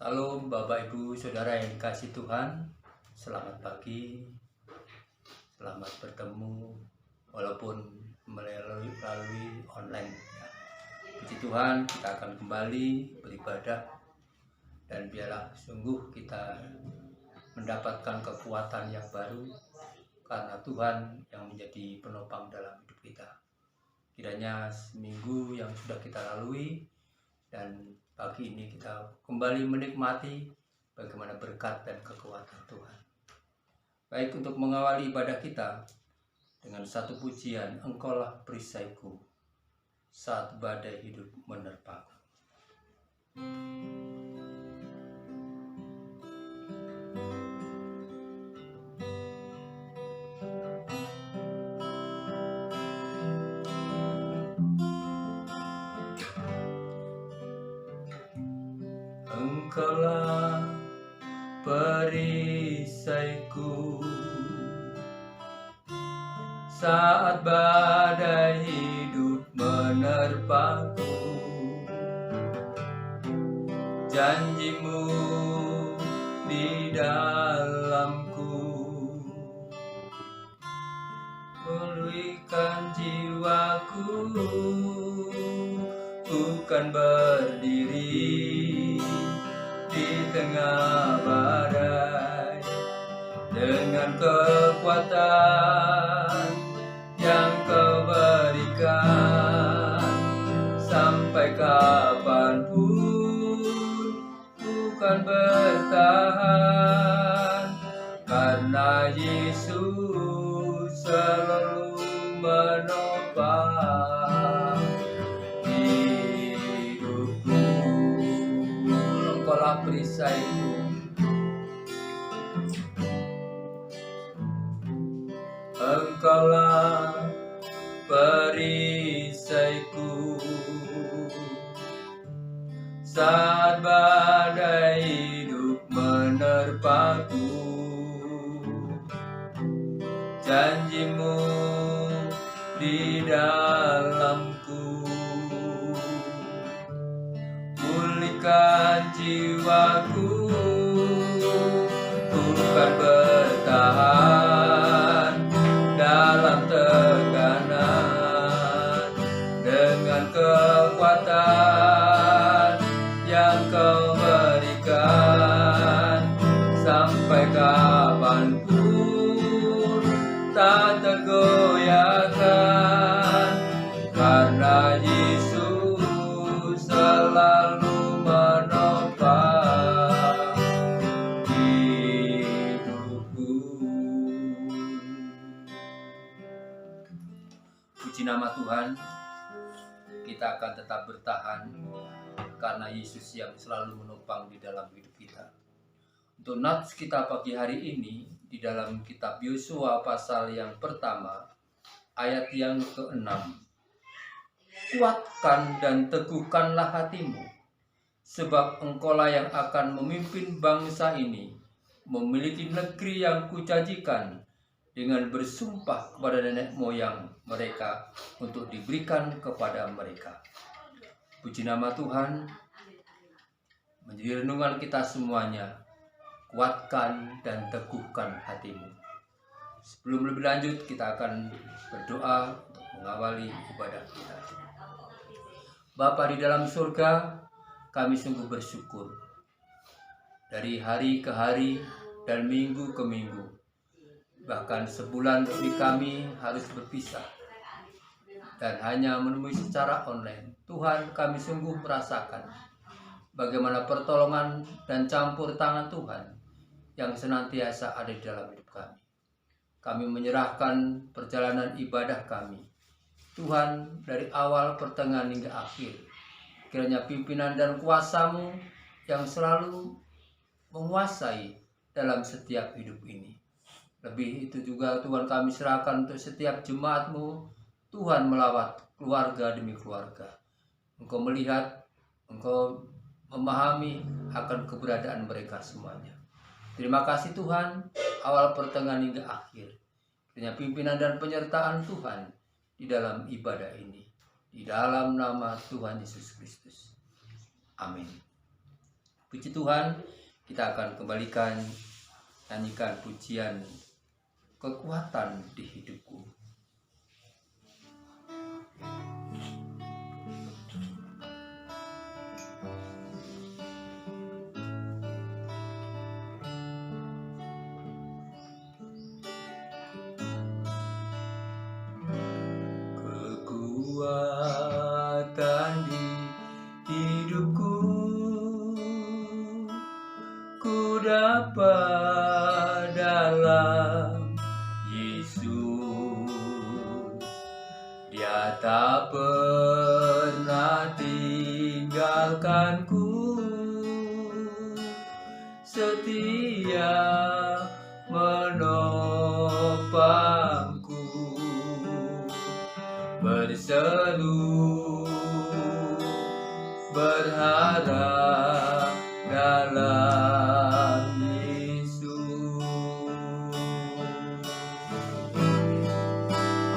Halo Bapak Ibu Saudara yang dikasih Tuhan, selamat pagi, selamat bertemu walaupun melalui online. Puji Tuhan, kita akan kembali beribadah dan biarlah sungguh kita mendapatkan kekuatan yang baru karena Tuhan yang menjadi penopang dalam hidup kita. Kiranya seminggu yang sudah kita lalui dan pagi ini kita kembali menikmati bagaimana berkat dan kekuatan Tuhan. Baik, untuk mengawali ibadah kita dengan satu pujian, Engkaulah perisaiku saat badai hidup menerpaku. Engkaulah perisaiku saat badai hidup menerpaku. Janjimu di dalamku pulihkan jiwaku, bukan berdiri di tengah badai dengan kekuatan yang Kau berikan. Sampai kapanpun bukan bertahan, karena Yesus selalu menopang hidupku. Engkaulah perisaiku, Engkaulah perisaiku saat badai hidup menerpaku. Janjimu di dalamku pulihkan jiwaku, bukan bertahan dalam tekanan dengan kekuatan yang Kau berikan. Sampai kapanpun tak tergoyahkan, karena Yesus selalu menopang hidupku. Puji nama Tuhan, kita akan tetap bertahan karena Yesus yang selalu menopang di dalam hidup kita. Untuk nats kita pagi hari ini di dalam kitab Yosua pasal yang pertama ayat yang ke-6. Kuatkan dan teguhkanlah hatimu, sebab engkaulah yang akan memimpin bangsa ini memiliki negeri yang kujanjikan dengan bersumpah kepada nenek moyang mereka untuk diberikan kepada mereka. Puji nama Tuhan, menjadi renungan kita semuanya. Kuatkan dan teguhkan hatimu. Sebelum lebih lanjut, kita akan berdoa untuk mengawali ibadah kita. Bapa di dalam surga, kami sungguh bersyukur. Dari hari ke hari dan minggu ke minggu, bahkan sebulan lebih kami harus berpisah dan hanya menemui secara online. Tuhan, kami sungguh merasakan bagaimana pertolongan dan campur tangan Tuhan yang senantiasa ada di dalam hidup kami. Kami menyerahkan perjalanan ibadah kami, Tuhan, dari awal, pertengahan hingga akhir. Kiranya pimpinan dan kuasa-Mu yang selalu menguasai dalam setiap hidup ini. Lebih itu juga Tuhan, kami serahkan untuk setiap jemaat-Mu, Tuhan, melawat keluarga demi keluarga. Engkau melihat, Engkau memahami akan keberadaan mereka semuanya. Terima kasih Tuhan, awal, pertengahan hingga akhir. Kiranya pimpinan dan penyertaan Tuhan di dalam ibadah ini. Di dalam nama Tuhan Yesus Kristus. Amin. Puji Tuhan, kita akan kembalikan nyanyikan pujian kekuatan di hidupku. Kekuatan di hidupku, ku dapat dalam Yesus. Dia tak pernah tinggalkanku, setia menopangku, berseru berharap dalam Yesus.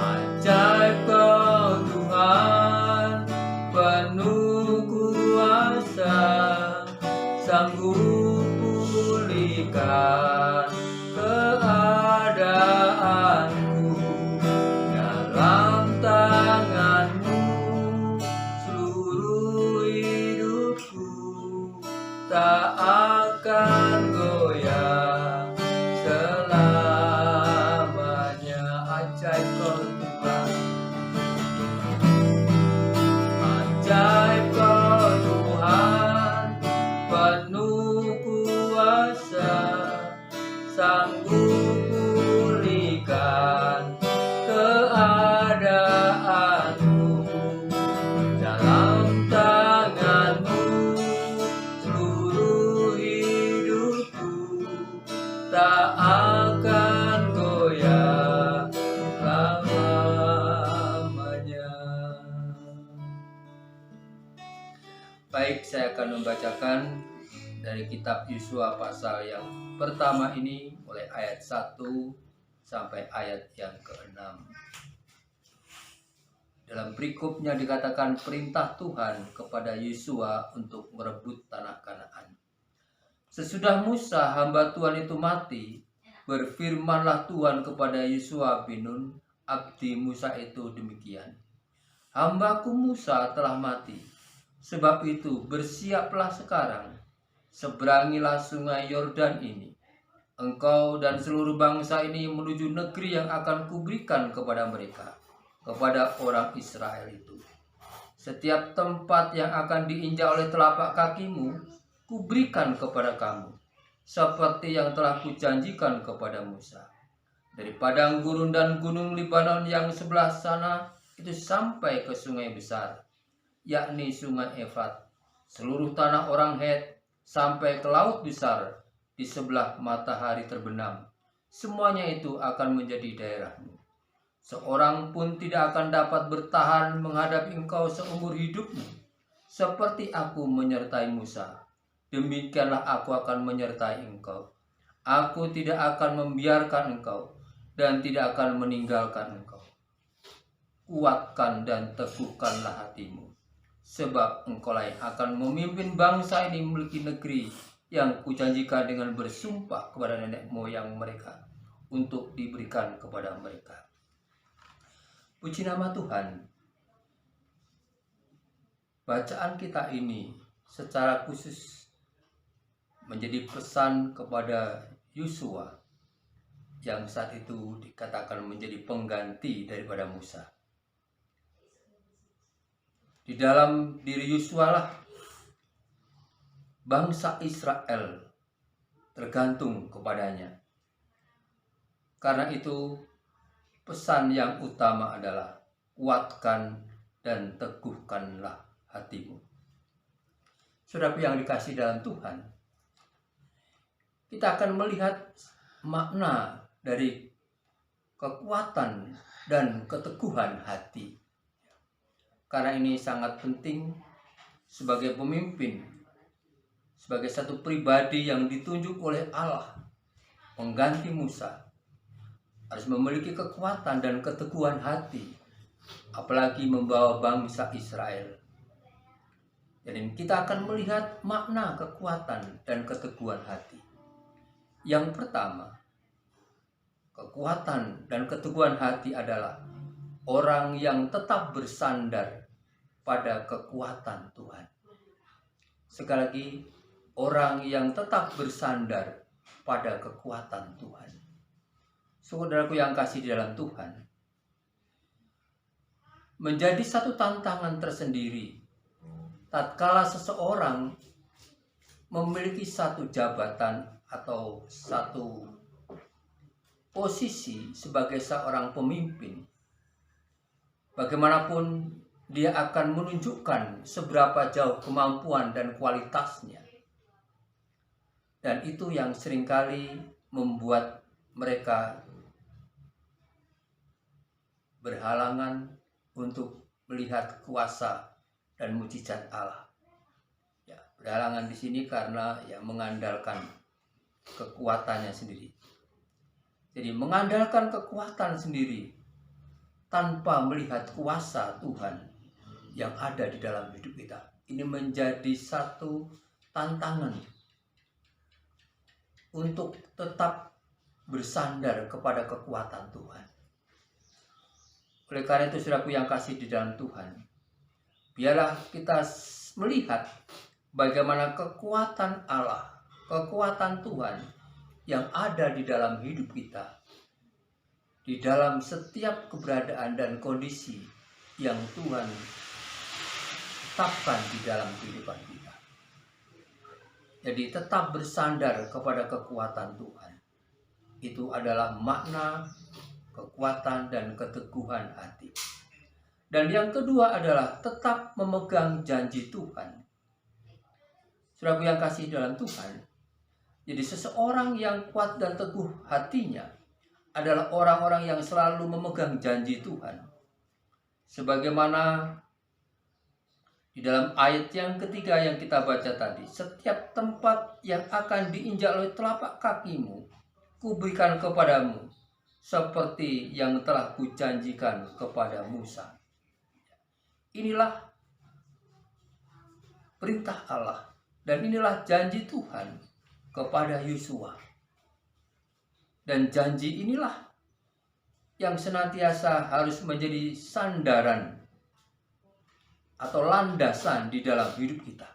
Ajaib Kau Tuhan, penuh kuasa, sanggup pulihkan keadaanku. Dalam tangan-Mu seluruh hidupku tak akan goyah selamanya. Ajaib Kau Tuhan, ajaib Kau Tuhan, penuh kuasa, sanggup pulihkan keadaanmu. Dalam tangan-Mu seluruh hidupku tak akan goyah selamanya. Baik, saya akan membacakan dari kitab Yosua pasal yang pertama ini mulai ayat 1 sampai ayat yang ke-6. Dalam berikutnya dikatakan perintah Tuhan kepada Yosua untuk merebut tanah Kanaan. Sesudah Musa hamba Tuhan itu mati, berfirmanlah Tuhan kepada Yosua bin Nun, abdi Musa itu demikian. Hambaku Musa telah mati, sebab itu bersiaplah sekarang, seberangilah sungai Yordan ini, engkau dan seluruh bangsa ini menuju negeri yang akan kuberikan kepada mereka, kepada orang Israel itu. Setiap tempat yang akan diinjak oleh telapak kakimu, kuberikan kepada kamu, seperti yang telah kujanjikan kepada Musa. Dari padang gurun dan gunung Libanon yang sebelah sana itu sampai ke sungai besar, yakni sungai Efrat, seluruh tanah orang Het, sampai ke laut besar di sebelah matahari terbenam. Semuanya itu akan menjadi daerahmu. Seorang pun tidak akan dapat bertahan menghadapi engkau seumur hidupmu. Seperti aku menyertai Musa, demikianlah aku akan menyertai engkau. Aku tidak akan membiarkan engkau dan tidak akan meninggalkan engkau. Kuatkan dan teguhkanlah hatimu, sebab engkaulah yang akan memimpin bangsa ini memiliki negeri yang kujanjikan dengan bersumpah kepada nenek moyang mereka untuk diberikan kepada mereka. Puji nama Tuhan. Bacaan kita ini secara khusus menjadi pesan kepada Yosua yang saat itu dikatakan menjadi pengganti daripada Musa. Di dalam diri Yosua lah bangsa Israel tergantung kepadanya. Karena itu pesan yang utama adalah kuatkan dan teguhkanlah hatimu. Saudara yang dikasihi dalam Tuhan, kita akan melihat makna dari kekuatan dan keteguhan hati. Karena ini sangat penting sebagai pemimpin, sebagai satu pribadi yang ditunjuk oleh Allah, pengganti Musa, harus memiliki kekuatan dan keteguhan hati, apalagi membawa bangsa Israel. Jadi kita akan melihat makna kekuatan dan keteguhan hati. Yang pertama, kekuatan dan keteguhan hati adalah orang yang tetap bersandar pada kekuatan Tuhan. Sekali lagi, orang yang tetap bersandar pada kekuatan Tuhan. Saudaraku yang kasih di dalam Tuhan, menjadi satu tantangan tersendiri tatkala seseorang memiliki satu jabatan atau satu posisi sebagai seorang pemimpin. Bagaimanapun dia akan menunjukkan seberapa jauh kemampuan dan kualitasnya. Dan itu yang seringkali membuat mereka berhalangan untuk melihat kuasa dan mujizat Allah. Ya, berhalangan di sini karena mengandalkan kekuatannya sendiri. Jadi mengandalkan kekuatan sendiri tanpa melihat kuasa Tuhan yang ada di dalam hidup kita. Ini menjadi satu tantangan untuk tetap bersandar kepada kekuatan Tuhan. Oleh karena itu, saudaraku yang kasih di dalam Tuhan, biarlah kita melihat bagaimana kekuatan Allah, kekuatan Tuhan yang ada di dalam hidup kita, di dalam setiap keberadaan dan kondisi yang Tuhan tetapkan di dalam kehidupan kita. Jadi tetap bersandar kepada kekuatan Tuhan. Itu adalah makna kekuatan dan keteguhan hati. Dan yang kedua adalah tetap memegang janji Tuhan. Saudaraku yang kasih dalam Tuhan, jadi seseorang yang kuat dan teguh hatinya adalah orang-orang yang selalu memegang janji Tuhan. Sebagaimana di dalam ayat yang ketiga yang kita baca tadi, setiap tempat yang akan diinjak oleh telapak kakimu, kuberikan kepadamu, seperti yang telah kujanjikan kepada Musa. Inilah perintah Allah dan inilah janji Tuhan kepada Yosua. Dan janji inilah yang senantiasa harus menjadi sandaran atau landasan di dalam hidup kita.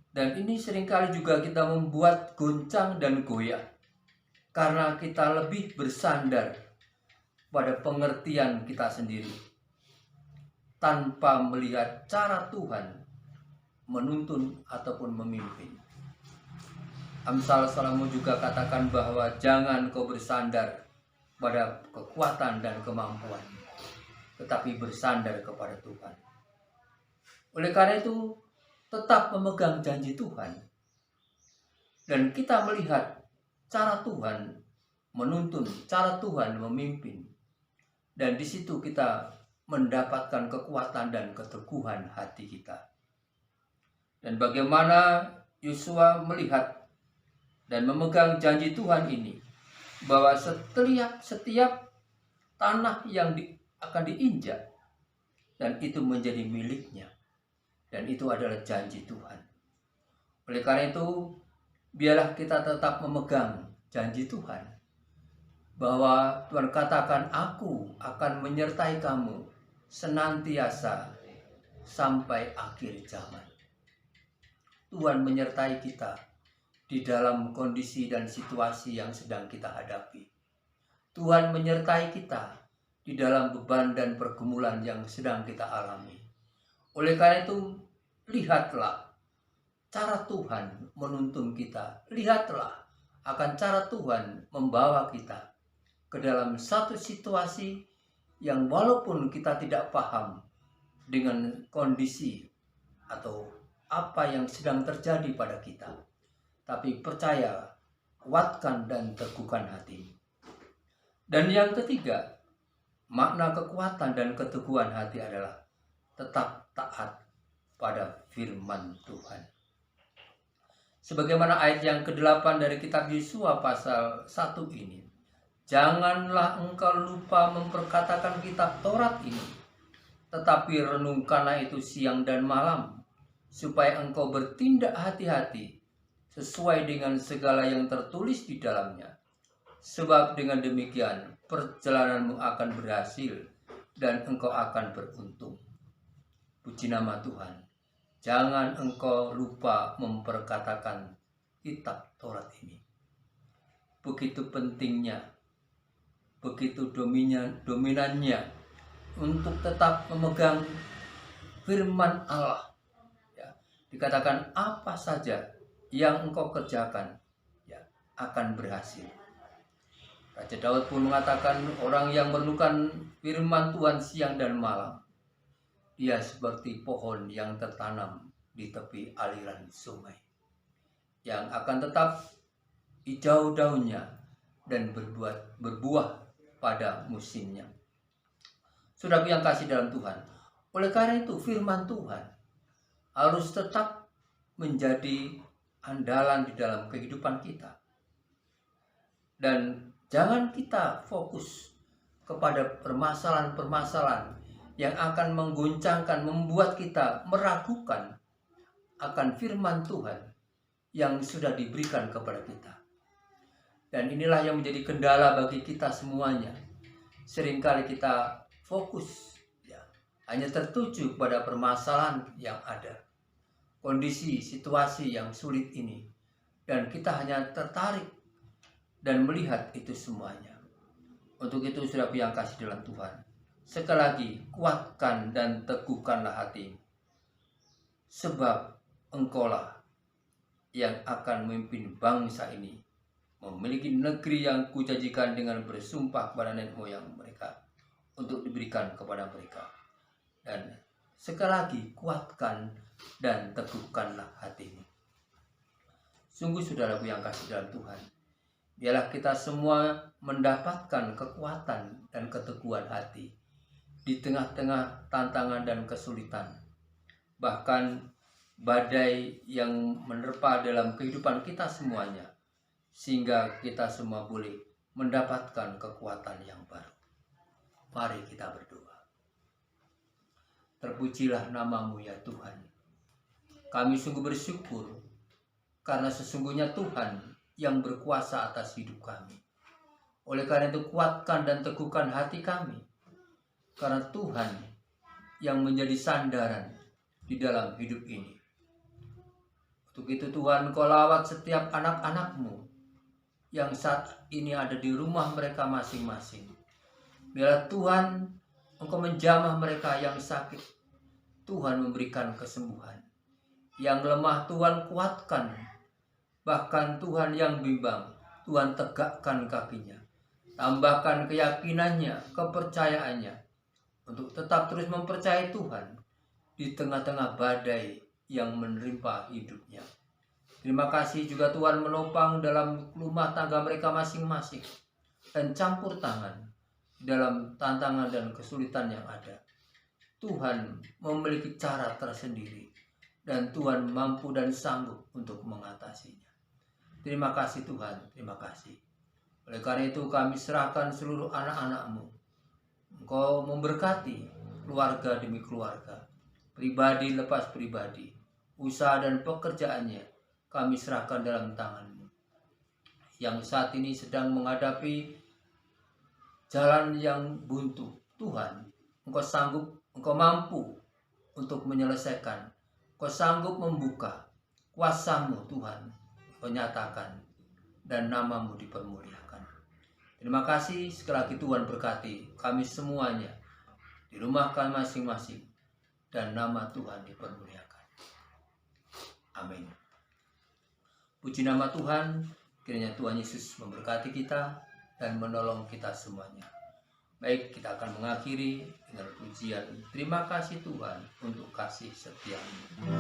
Dan ini seringkali juga kita membuat goncang dan goyah karena kita lebih bersandar pada pengertian kita sendiri tanpa melihat cara Tuhan menuntun ataupun memimpin. Amsal Salomo juga katakan bahwa jangan kau bersandar pada kekuatan dan kemampuan, tetapi bersandar kepada Tuhan. Oleh karena itu, tetap memegang janji Tuhan. Dan kita melihat cara Tuhan menuntun, cara Tuhan memimpin. Dan di situ kita mendapatkan kekuatan dan keteguhan hati kita. Dan bagaimana Yosua melihat dan memegang janji Tuhan ini, bahwa setiap tanah yang akan diinjak, dan itu menjadi miliknya. Dan itu adalah janji Tuhan. Oleh karena itu, biarlah kita tetap memegang janji Tuhan. Bahwa Tuhan katakan, aku akan menyertai kamu senantiasa sampai akhir zaman. Tuhan menyertai kita di dalam kondisi dan situasi yang sedang kita hadapi. Tuhan menyertai kita di dalam beban dan pergumulan yang sedang kita alami. Oleh karena itu, lihatlah cara Tuhan menuntun kita. Lihatlah akan cara Tuhan membawa kita ke dalam satu situasi yang walaupun kita tidak paham dengan kondisi atau apa yang sedang terjadi pada kita, tapi percaya, kuatkan dan teguhkan hati. Dan yang ketiga, makna kekuatan dan keteguhan hati adalah tetap taat pada firman Tuhan. Sebagaimana ayat yang ke-8 dari kitab Yosua pasal 1 ini, janganlah engkau lupa memperkatakan kitab Taurat ini tetapi renungkanlah itu siang dan malam, supaya engkau bertindak hati-hati sesuai dengan segala yang tertulis di dalamnya. Sebab dengan demikian perjalananmu akan berhasil dan engkau akan beruntung. Puji nama Tuhan. Jangan engkau lupa memperkatakan kitab Taurat ini. Begitu pentingnya, begitu dominannya untuk tetap memegang firman Allah. Ya, dikatakan apa saja yang engkau kerjakan, ya, akan berhasil. Raja Daud pun mengatakan orang yang merenungkan firman Tuhan siang dan malam, dia seperti pohon yang tertanam di tepi aliran sungai, yang akan tetap hijau daunnya dan berbuah pada musimnya. Saudaraku yang kasih dalam Tuhan, oleh karena itu firman Tuhan harus tetap menjadi andalan di dalam kehidupan kita. Dan jangan kita fokus kepada permasalahan-permasalahan yang akan mengguncangkan, membuat kita meragukan akan firman Tuhan yang sudah diberikan kepada kita. Dan inilah yang menjadi kendala bagi kita semuanya. Seringkali kita fokus, ya, hanya tertuju pada permasalahan yang ada, kondisi, situasi yang sulit ini, dan kita hanya tertarik dan melihat itu semuanya. Untuk itu, saudara yang kasih dalam Tuhan, sekali lagi, kuatkan dan teguhkanlah hatimu, sebab engkaulah yang akan memimpin bangsa ini, memiliki negeri yang kujanjikan dengan bersumpah kepada nenek moyang mereka, untuk diberikan kepada mereka. Dan sekali lagi, kuatkan dan teguhkanlah hatimu. Sungguh saudaraku yang kasih dalam Tuhan, biarlah kita semua mendapatkan kekuatan dan keteguhan hati di tengah-tengah tantangan dan kesulitan, bahkan badai yang menerpa dalam kehidupan kita semuanya, sehingga kita semua boleh mendapatkan kekuatan yang baru. Mari kita berdoa. Terpujilah namamu ya Tuhan. Kami sungguh bersyukur karena sesungguhnya Tuhan yang berkuasa atas hidup kami. Oleh karena itu, kuatkan dan teguhkan hati kami, karena Tuhan yang menjadi sandaran di dalam hidup ini. Untuk itu Tuhan, Kau lawat setiap anak-anak-Mu yang saat ini ada di rumah mereka masing-masing. Biarlah Tuhan, Engkau menjamah mereka yang sakit. Tuhan memberikan kesembuhan. Yang lemah Tuhan kuatkan. Bahkan Tuhan yang bimbang, Tuhan tegakkan kakinya. Tambahkan keyakinannya, kepercayaannya, untuk tetap terus mempercayai Tuhan di tengah-tengah badai yang menerpa hidupnya. Terima kasih juga Tuhan menopang dalam rumah tangga mereka masing-masing, dan campur tangan dalam tantangan dan kesulitan yang ada. Tuhan memiliki cara tersendiri, dan Tuhan mampu dan sanggup untuk mengatasinya. Terima kasih Tuhan, terima kasih. Oleh karena itu kami serahkan seluruh anak-anak-Mu. Engkau memberkati keluarga demi keluarga, pribadi lepas pribadi, usaha dan pekerjaannya kami serahkan dalam tangan-Mu. Yang saat ini sedang menghadapi jalan yang buntu, Tuhan, Engkau sanggup, Engkau mampu untuk menyelesaikan. Engkau sanggup membuka. Kuasa-Mu Tuhan Kau nyatakan, dan nama-Mu dipermuliakan. Terima kasih sekali lagi Tuhan, berkati kami semuanya di rumah kami masing-masing, dan nama Tuhan dipermuliakan. Amin. Puji nama Tuhan. Kiranya Tuhan Yesus memberkati kita dan menolong kita semuanya. Baik, kita akan mengakhiri dengan pujian. Terima kasih Tuhan untuk kasih setia-Mu.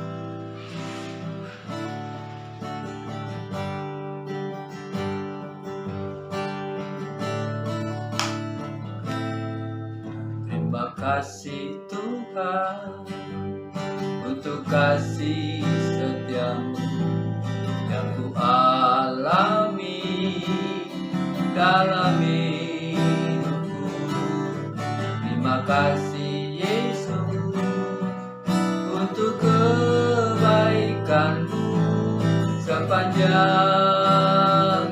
Terima kasih Tuhan untuk kasih setia-Mu yang ku alami dalam hidupku. Terima kasih Yesus sepanjang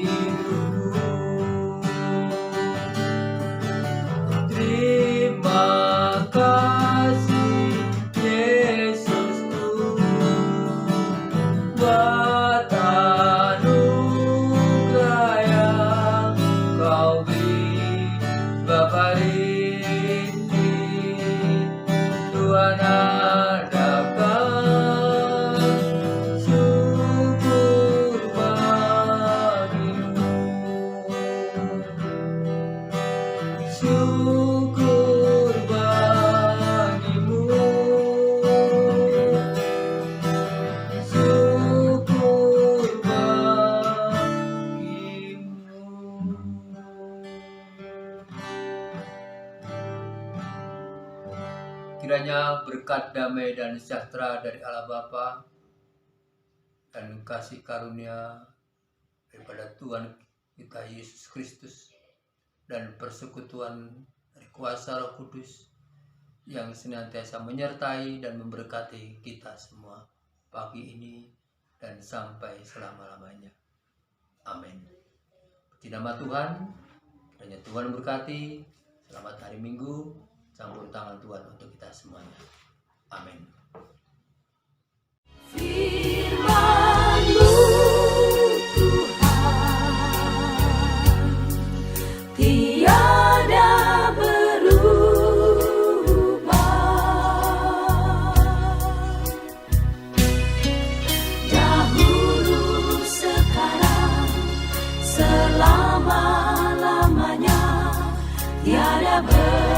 hidupku. Terima kasih Yesusku buat anugerah yang Kau beri Bapa rindu. Tuhan adakan syukur bagimu, syukur bagimu, syukur bagimu. Kiranya berkat damai dan sejahtera dari Allah Bapa dan kasih karunia daripada Tuhan kita Yesus Kristus dan persekutuan dari kuasa Roh Kudus yang senantiasa menyertai dan memberkati kita semua pagi ini dan sampai selama-lamanya. Amin. Puji nama Tuhan, kiranya Tuhan berkati. Selamat hari Minggu. Campur tangan Tuhan untuk kita semuanya. Amin. Firman-Mu Tuhan tiada berubah. Dahulu, sekarang, selama-lamanya tiada berubah.